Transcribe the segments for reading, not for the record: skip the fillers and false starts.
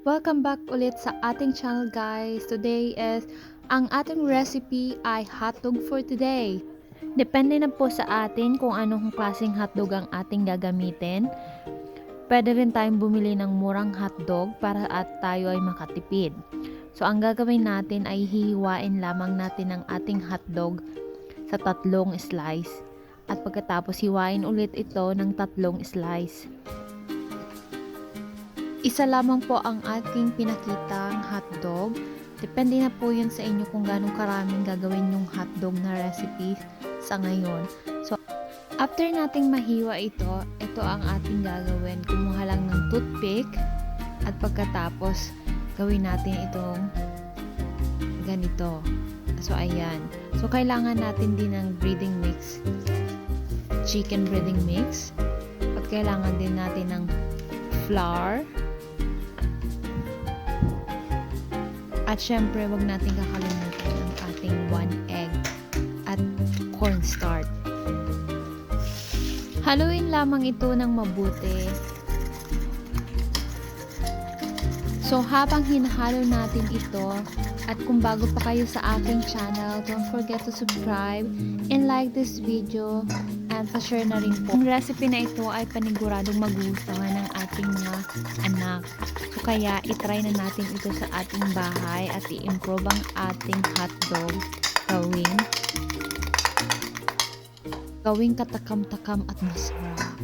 Welcome back ulit sa ating channel guys. Today is, ang ating recipe ay hotdog for today. Depende na po sa atin kung anong klaseng hotdog ang ating gagamitin. Pwede rin tayong bumili ng murang hotdog para at tayo ay makatipid. So ang gagawin natin ay hihiwain lamang natin ang ating hotdog sa 3 slice. At pagkatapos hiwain ulit ito ng 3 slice. Isa lamang po ang aking pinakitang hotdog. Depende na po yun sa inyo kung ganong karaming gagawin yung hotdog na recipe sa ngayon. So, after nating mahiwa ito ang ating gagawin. Kumuha lang ng toothpick at pagkatapos gawin natin itong ganito. So, ayan. So, kailangan natin din ng breading mix. Chicken breading mix. At kailangan din natin ng flour. At syempre, wag natin kakalimutan ang ating 1 egg at cornstarch. Haluin lamang ito ng mabuti. So, habang hinahalo natin ito, at kung bago pa kayo sa aking channel, don't forget to subscribe and like this video and pa-share na rin po. Ang recipe na ito ay paniguradong magustuhan ng ating mga anak. So, kaya itry na natin ito sa ating bahay at i-improve ang ating hotdog gawing katakam-takam at masarap.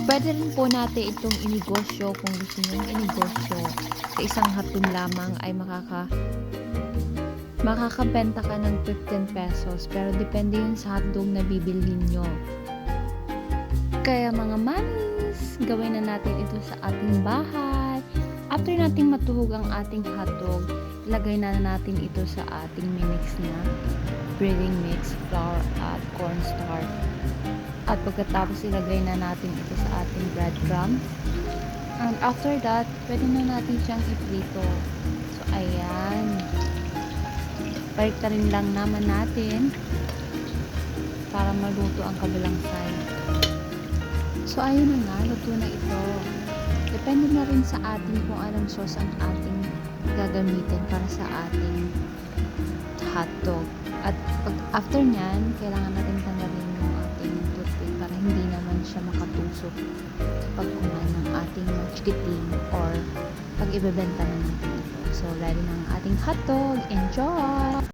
Pwede rin po natin itong inegosyo kung gusto nyo inegosyo. Sa isang hotdog lamang ay makakabenta ka ng 15 pesos, pero depende yun sa hotdog na bibilhin nyo. Kaya mga mommies, gawin na natin ito sa ating bahay. After nating matuhog ang ating hotdog, ilagay na natin ito sa ating minix na breading mix, flour at cornstarch. At pagkatapos ilagay na natin ito sa ating breadcrumbs. And after that, pwede na natin siyang iprito. So, ayan. Baliktarin lang naman natin para maluto ang kabilang side. So, ayun na nga, luto na ito. Depende na rin sa atin kung anong sauce ang ating gagamitin para sa ating hotdog. At after nyan, kailangan natin tanggalin yung ating toothpick para hindi naman siya makatusok pag kumain ng ating chikiting or pag ibebenta na natin. So, ready na ang ating hotdog. Enjoy!